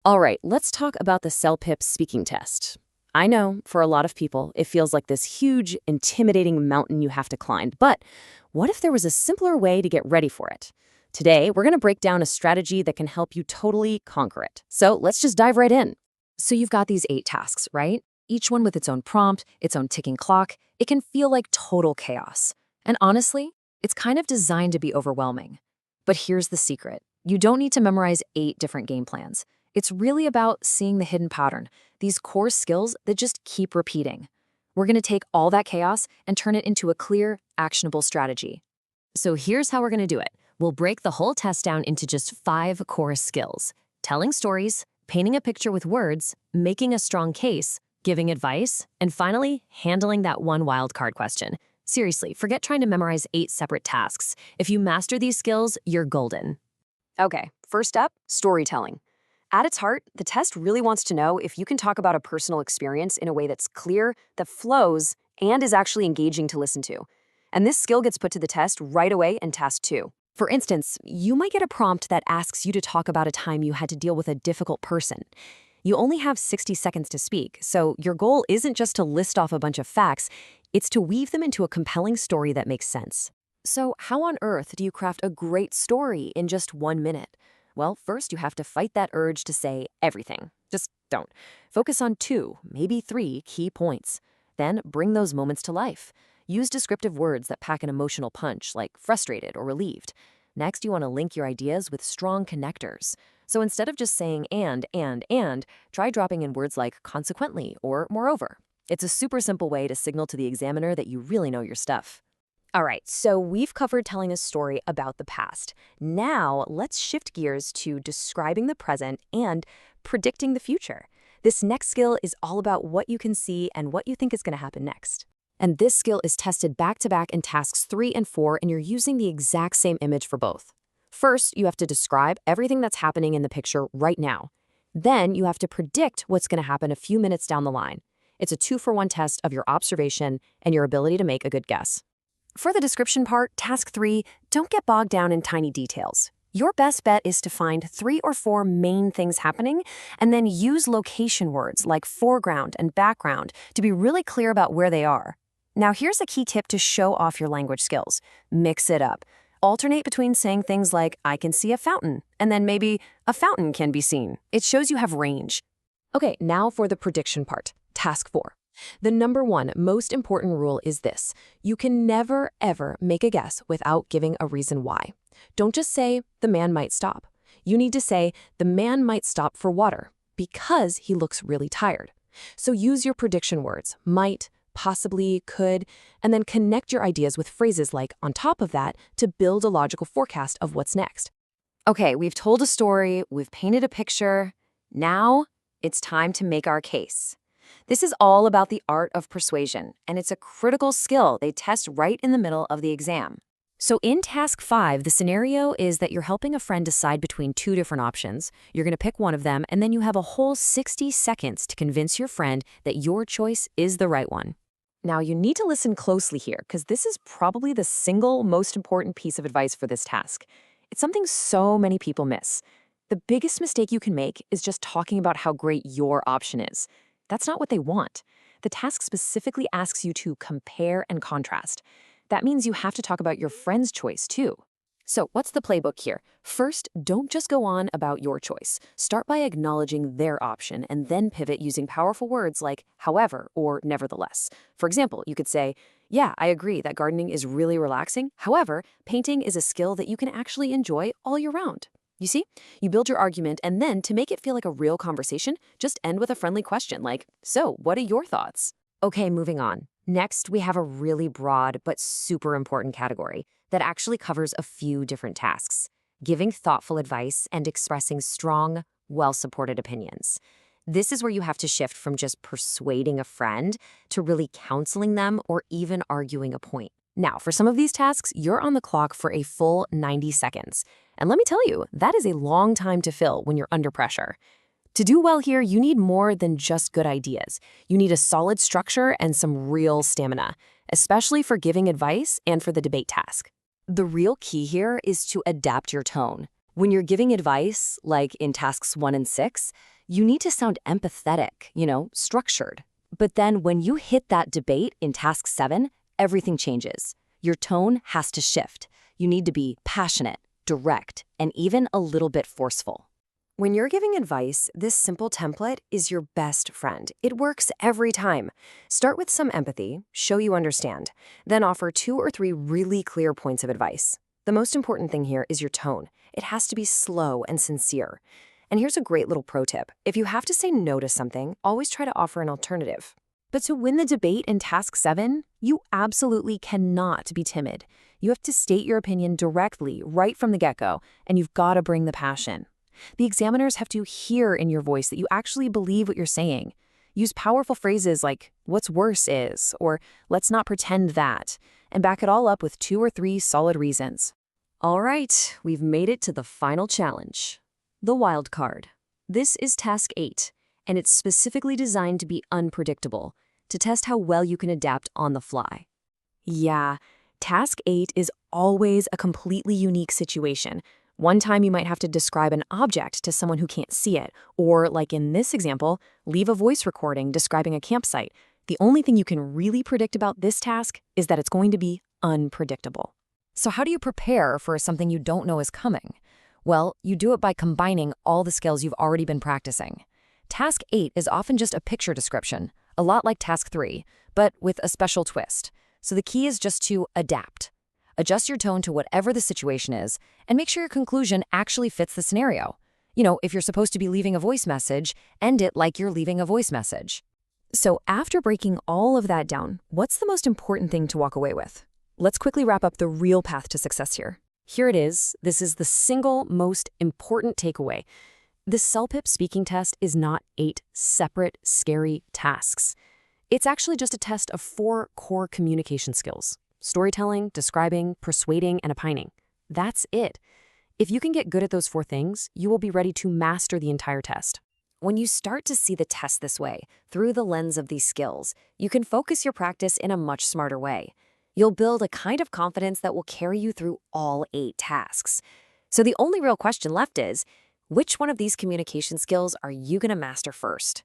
All right, let's talk about the CELPIP speaking test. I know, for a lot of people, it feels like this huge, intimidating mountain you have to climb. But what if there was a simpler way to get ready for it? Today, we're going to break down a strategy that can help you totally conquer it. So let's just dive right in. So you've got these 8 tasks, right? Each one with its own prompt, its own ticking clock. It can feel like total chaos. And honestly, it's kind of designed to be overwhelming. But here's the secret. You don't need to memorize 8 different game plans. It's really about seeing the hidden pattern, these core skills that just keep repeating. We're going to take all that chaos and turn it into a clear, actionable strategy. So here's how we're going to do it. We'll break the whole test down into just 5 core skills: telling stories, painting a picture with words, making a strong case, giving advice, and finally, handling that one wildcard question. Seriously, forget trying to memorize 8 separate tasks. If you master these skills, you're golden. Okay, first up, storytelling. At its heart, the test really wants to know if you can talk about a personal experience in a way that's clear, that flows, and is actually engaging to listen to. And this skill gets put to the test right away in task 2. For instance, you might get a prompt that asks you to talk about a time you had to deal with a difficult person. You only have 60 seconds to speak, so your goal isn't just to list off a bunch of facts, it's to weave them into a compelling story that makes sense. So how on earth do you craft a great story in just 1 minute? Well, first you have to fight that urge to say everything. Just don't. Focus on 2, maybe 3 key points. Then bring those moments to life. Use descriptive words that pack an emotional punch, like frustrated or relieved. Next, you want to link your ideas with strong connectors. So instead of just saying and, try dropping in words like consequently or moreover. It's a super simple way to signal to the examiner that you really know your stuff. All right, so we've covered telling a story about the past. Now, let's shift gears to describing the present and predicting the future. This next skill is all about what you can see and what you think is going to happen next. And this skill is tested back-to-back in tasks 3 and 4, and you're using the exact same image for both. First, you have to describe everything that's happening in the picture right now. Then, you have to predict what's going to happen a few minutes down the line. It's a 2-for-1 test of your observation and your ability to make a good guess. For the description part, task 3, don't get bogged down in tiny details. Your best bet is to find 3 or 4 main things happening and then use location words like foreground and background to be really clear about where they are. Now here's a key tip to show off your language skills. Mix it up. Alternate between saying things like, I can see a fountain, and then maybe, a fountain can be seen. It shows you have range. Okay, now for the prediction part, task 4. The number 1 most important rule is this: you can never, ever make a guess without giving a reason why. Don't just say, the man might stop. You need to say, the man might stop for water because he looks really tired. So use your prediction words, might, possibly, could, and then connect your ideas with phrases like on top of that to build a logical forecast of what's next. Okay, we've told a story, we've painted a picture. Now it's time to make our case. This is all about the art of persuasion, and it's a critical skill they test right in the middle of the exam. So in task 5, the scenario is that you're helping a friend decide between 2 different options. You're going to pick one of them, and then you have a whole 60 seconds to convince your friend that your choice is the right one. Now, you need to listen closely here, because this is probably the single most important piece of advice for this task. It's something so many people miss. The biggest mistake you can make is just talking about how great your option is. That's not what they want. The task specifically asks you to compare and contrast. That means you have to talk about your friend's choice, too. So what's the playbook here? First, don't just go on about your choice. Start by acknowledging their option and then pivot using powerful words like however or nevertheless. For example, you could say, yeah, I agree that gardening is really relaxing. However, painting is a skill that you can actually enjoy all year round. You see, you build your argument, and then to make it feel like a real conversation, just end with a friendly question like, so what are your thoughts? Okay, moving on. Next, we have a really broad but super important category that actually covers a few different tasks: giving thoughtful advice and expressing strong, well-supported opinions. This is where you have to shift from just persuading a friend to really counseling them or even arguing a point. Now, for some of these tasks, you're on the clock for a full 90 seconds. And let me tell you, that is a long time to fill when you're under pressure. To do well here, you need more than just good ideas. You need a solid structure and some real stamina, especially for giving advice and for the debate task. The real key here is to adapt your tone. When you're giving advice, like in tasks 1 and 6, you need to sound empathetic, structured. But then when you hit that debate in task 7, everything changes. Your tone has to shift. You need to be passionate, direct, and even a little bit forceful. When you're giving advice, this simple template is your best friend. It works every time. Start with some empathy, show you understand, then offer 2 or 3 really clear points of advice. The most important thing here is your tone. It has to be slow and sincere. And here's a great little pro tip. If you have to say no to something, always try to offer an alternative. But to win the debate in task 7, you absolutely cannot be timid. You have to state your opinion directly, right from the get-go, and you've got to bring the passion. The examiners have to hear in your voice that you actually believe what you're saying. Use powerful phrases like, "what's worse is," or "let's not pretend that," and back it all up with 2 or 3 solid reasons. All right, we've made it to the final challenge. The wild card. This is task 8, and it's specifically designed to be unpredictable, to test how well you can adapt on the fly. Yeah, task 8 is always a completely unique situation. One time you might have to describe an object to someone who can't see it, or like in this example, leave a voice recording describing a campsite. The only thing you can really predict about this task is that it's going to be unpredictable. So how do you prepare for something you don't know is coming? Well, you do it by combining all the skills you've already been practicing. Task 8 is often just a picture description, a lot like task 3, but with a special twist. So the key is just to adapt. Adjust your tone to whatever the situation is, and make sure your conclusion actually fits the scenario. If you're supposed to be leaving a voice message, end it like you're leaving a voice message. So after breaking all of that down, what's the most important thing to walk away with? Let's quickly wrap up the real path to success here. Here it is. This is the single most important takeaway. The CELPIP speaking test is not 8 separate, scary tasks. It's actually just a test of 4 core communication skills: storytelling, describing, persuading, and opining. That's it. If you can get good at those 4 things, you will be ready to master the entire test. When you start to see the test this way, through the lens of these skills, you can focus your practice in a much smarter way. You'll build a kind of confidence that will carry you through all 8 tasks. So the only real question left is, which one of these communication skills are you going to master first?